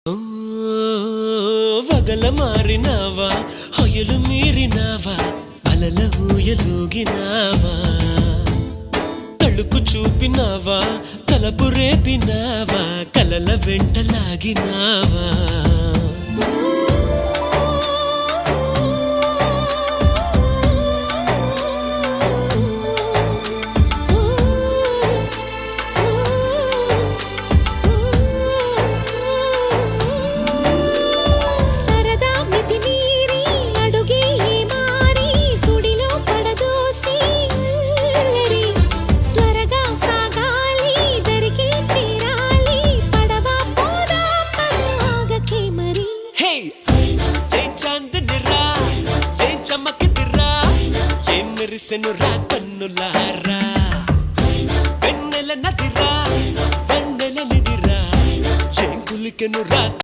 ఓ వగల మారినావా హొయలు మీరినావా అలల ఊయలూగినావా తళుకు చూపినావా తలపు రేపినావా కలల వెంటలాగినావా మెరిసెనురా కన్నులారా వెన్నెల నదిరా వెన్నెల నిదిరా ఏం కులికెనురా